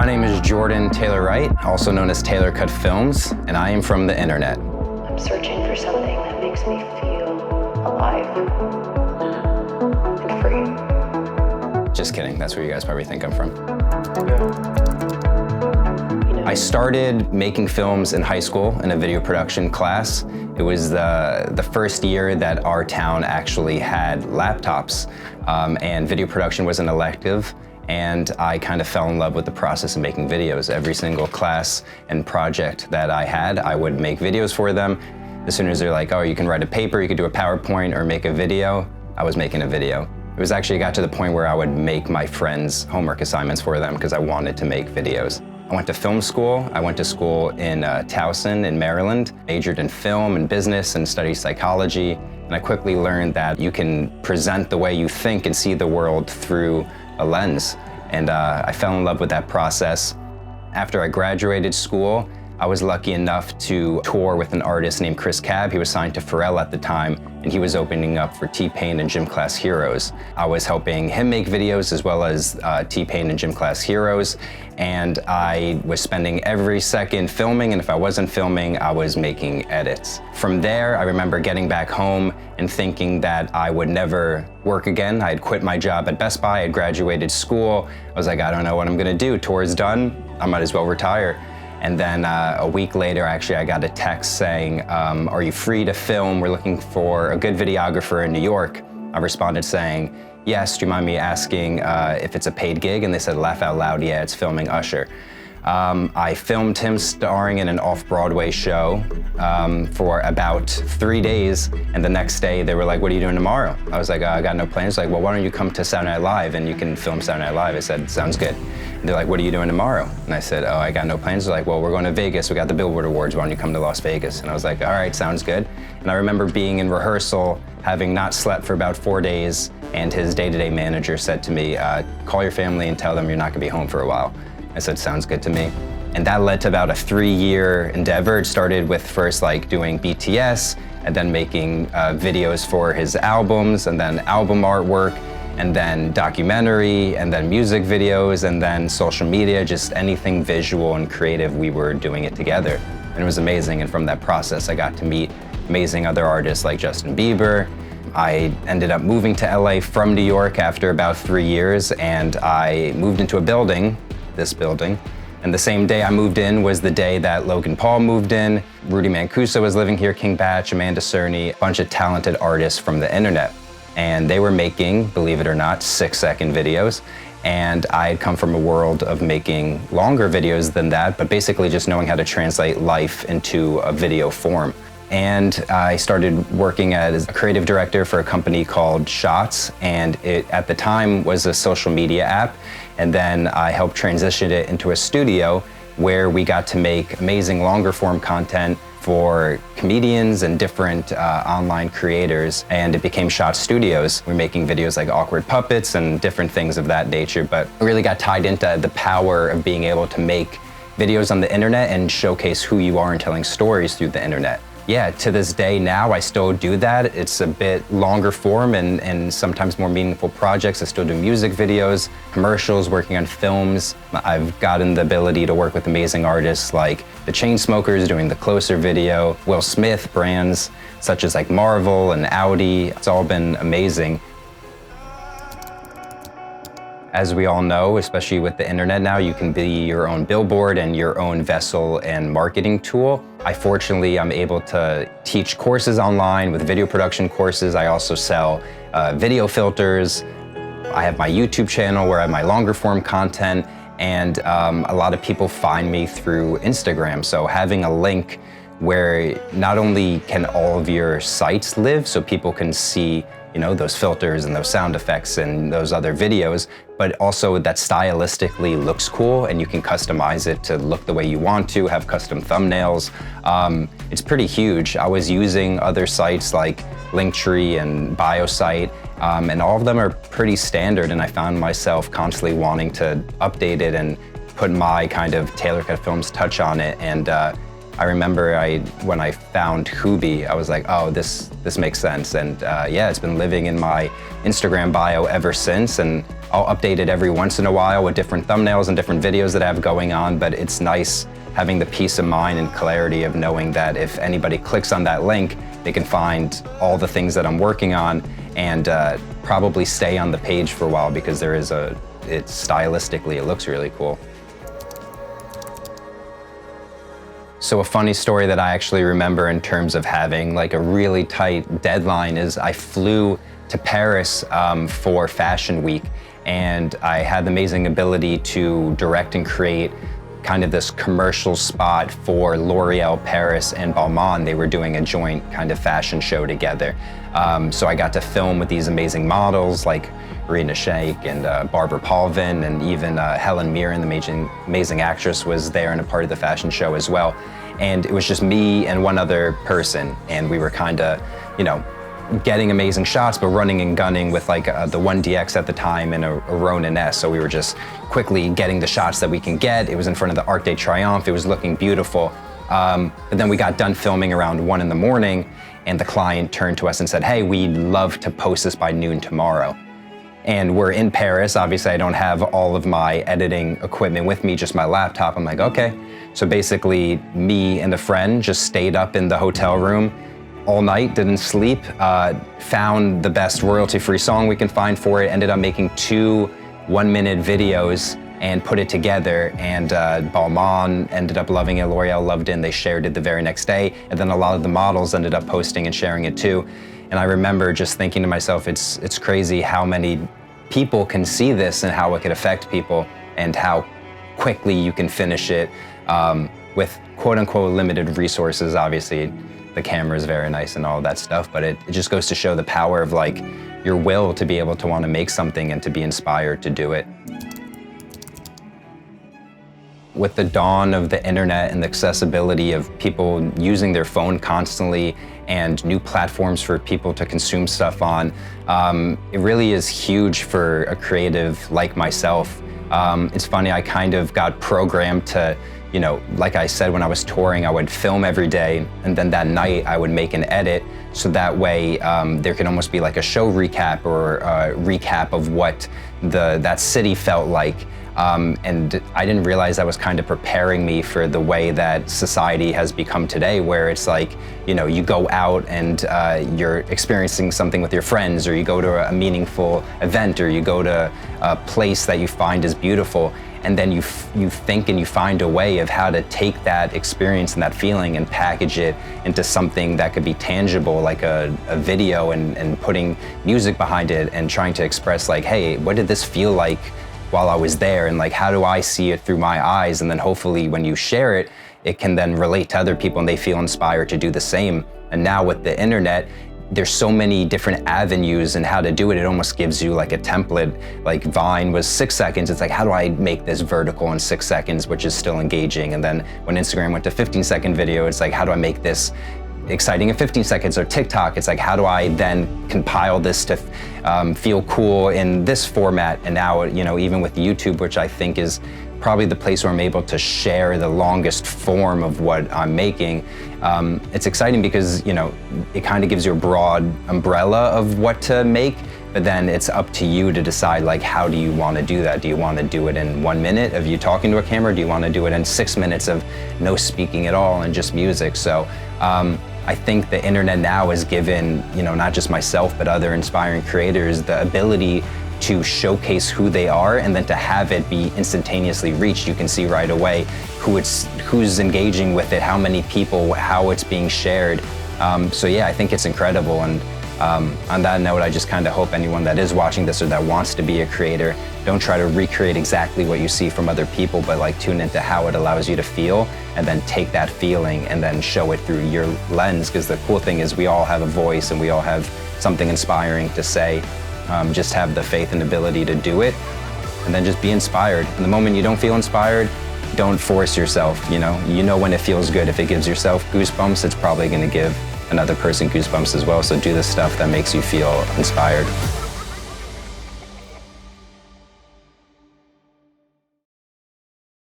My name is Jordan Taylor Wright, also known as TaylorCutFilms, and I am from the internet. I'm searching for something that makes me feel alive and free. Just kidding, that's where you guys probably think I'm from. You know, I started making films in high school in a video production class. It was the first year that our town actually had laptops, and video production was an elective. And I kind of fell in love with the process of making videos. Every single class and project that I had, I would make videos for them. As soon as they're like, oh, you can write a paper, you could do a PowerPoint or make a video, I was making a video. It was actually got to the point where I would make my friends' homework assignments for them because I wanted to make videos. I went to film school. I went to school in Towson in Maryland, majored in film and business and studied psychology. And I quickly learned that you can present the way you think and see the world through a lens. And I fell in love with that process. After I graduated school, I was lucky enough to tour with an artist named Chris Cab. He was signed to Pharrell at the time, and he was opening up for T-Pain and Gym Class Heroes. I was helping him make videos as well as T-Pain and Gym Class Heroes, and I was spending every second filming, and if I wasn't filming, I was making edits. From there, I remember getting back home and thinking that I would never work again. I had quit my job at Best Buy, I had graduated school. I was like, I don't know what I'm gonna do. Tour's done, I might as well retire. And then a week later, actually, I got a text saying, are you free to film? We're looking for a good videographer in New York. I responded saying, yes, do you mind me asking if it's a paid gig? And they said, laugh out loud, yeah, it's filming Usher. I filmed him starring in an off-Broadway show for about 3 days, and the next day they were like, what are you doing tomorrow? I was like, I got no plans. Like, well, why don't you come to Saturday Night Live and you can film Saturday Night Live? I said, sounds good. And they're like, what are you doing tomorrow? And I said, oh, I got no plans. They're like, well, we're going to Vegas. We got the Billboard Awards. Why don't you come to Las Vegas? And I was like, all right, sounds good. And I remember being in rehearsal, having not slept for about 4 days, and his day-to-day manager said to me, call your family and tell them you're not gonna be home for a while. I said, sounds good to me. And that led to about a 3-year endeavor. It started with first like doing BTS, and then making videos for his albums, and then album artwork, and then documentary, and then music videos, and then social media, just anything visual and creative, we were doing it together. And it was amazing, and from that process, I got to meet amazing other artists like Justin Bieber. I ended up moving to LA from New York after about 3 years, and I moved into a building, this building. And the same day I moved in was the day that Logan Paul moved in. Rudy Mancuso was living here, King Batch, Amanda Cerny, a bunch of talented artists from the internet. And they were making, believe it or not, 6-second videos. And I had come from a world of making longer videos than that, but basically just knowing how to translate life into a video form. And I started working as a creative director for a company called Shots, and it at the time was a social media app. And then I helped transition it into a studio where we got to make amazing longer form content for comedians and different online creators, and it became Shot Studios. We're making videos like Awkward Puppets and different things of that nature, but I really got tied into the power of being able to make videos on the internet and showcase who you are and telling stories through the internet. Yeah, to this day now, I still do that. It's a bit longer form and sometimes more meaningful projects. I still do music videos, commercials, working on films. I've gotten the ability to work with amazing artists like the Chainsmokers doing the Closer video, Will Smith, brands such as like Marvel and Audi. It's all been amazing. As we all know, especially with the internet now, you can be your own billboard and your own vessel and marketing tool. I fortunately am able to teach courses online with video production courses. I also sell video filters. I have my YouTube channel where I have my longer form content, and a lot of people find me through Instagram. So having a link where not only can all of your sites live so people can see those filters and those sound effects and those other videos, but also that stylistically looks cool and you can customize it to look the way you want to, have custom thumbnails. It's pretty huge. I was using other sites like Linktree and BioSite, and all of them are pretty standard, and I found myself constantly wanting to update it and put my kind of TaylorCutFilms touch on it. And I remember when I found Hoobie, I was like, oh, this makes sense. And yeah, it's been living in my Instagram bio ever since. And I'll update it every once in a while with different thumbnails and different videos that I have going on, but it's nice having the peace of mind and clarity of knowing that if anybody clicks on that link, they can find all the things that I'm working on and probably stay on the page for a while, because stylistically, it looks really cool. So a funny story that I actually remember in terms of having like a really tight deadline is I flew to Paris for Fashion Week, and I had the amazing ability to direct and create kind of this commercial spot for L'Oreal Paris and Balmain. They were doing a joint kind of fashion show together. So I got to film with these amazing models like Rena Shaikh and Barbara Palvin, and even Helen Mirren, the amazing actress, was there and a part of the fashion show as well. And it was just me and one other person, and we were kind of, getting amazing shots, but running and gunning with like the 1DX at the time and a Ronin S. So we were just quickly getting the shots that we can get. It was in front of the Arc de Triomphe. It was looking beautiful. But then we got done filming around 1 a.m, and the client turned to us and said, "Hey, we'd love to post this by noon tomorrow." And we're in Paris. Obviously, I don't have all of my editing equipment with me, just my laptop. I'm like, okay. So basically, me and a friend just stayed up in the hotel room all night, didn't sleep, found the best royalty-free song we can find for it, ended up making 2 one-minute videos and put it together, and Balmain ended up loving it, L'Oreal loved it, and they shared it the very next day, and then a lot of the models ended up posting and sharing it too. And I remember just thinking to myself, it's crazy how many people can see this and how it could affect people, and how quickly you can finish it with quote-unquote limited resources. Obviously, the camera is very nice and all that stuff, but it just goes to show the power of like your will to be able to want to make something and to be inspired to do it. With the dawn of the internet and the accessibility of people using their phone constantly and new platforms for people to consume stuff on, it really is huge for a creative like myself. It's funny, I kind of got programmed to, like I said, when I was touring, I would film every day, and then that night I would make an edit, so that way there can almost be like a show recap or a recap of what that city felt like. And I didn't realize that was kind of preparing me for the way that society has become today, where it's like, you go out and you're experiencing something with your friends, or you go to a meaningful event, or you go to a place that you find is beautiful, and then you think and you find a way of how to take that experience and that feeling and package it into something that could be tangible, like a video, and putting music behind it and trying to express like, hey, what did this feel like while I was there, and like, how do I see it through my eyes? And then hopefully when you share it, it can then relate to other people and they feel inspired to do the same. And now with the internet, there's so many different avenues and how to do it. It almost gives you like a template. Like Vine was 6 seconds. It's like, how do I make this vertical in 6 seconds, which is still engaging? And then when Instagram went to 15-second video, it's like, how do I make this exciting in 15 seconds? Or TikTok, it's like, how do I then compile this to feel cool in this format? And now, even with YouTube, which I think is probably the place where I'm able to share the longest form of what I'm making, it's exciting because, it kind of gives you a broad umbrella of what to make, but then it's up to you to decide, like, how do you want to do that? Do you want to do it in 1 minute of you talking to a camera? Do you want to do it in 6 minutes of no speaking at all and just music? So I think the internet now has given, not just myself, but other inspiring creators the ability to showcase who they are, and then to have it be instantaneously reached. You can see right away who's engaging with it, how many people, how it's being shared. So yeah, I think it's incredible. And on that note, I just kind of hope anyone that is watching this or that wants to be a creator, don't try to recreate exactly what you see from other people, but like tune into how it allows you to feel, and then take that feeling and then show it through your lens. Because the cool thing is we all have a voice and we all have something inspiring to say. Just have the faith and ability to do it, and then just be inspired. And the moment you don't feel inspired, don't force yourself. You know when it feels good. If it gives yourself goosebumps, it's probably going to give another person goosebumps as well. So do the stuff that makes you feel inspired.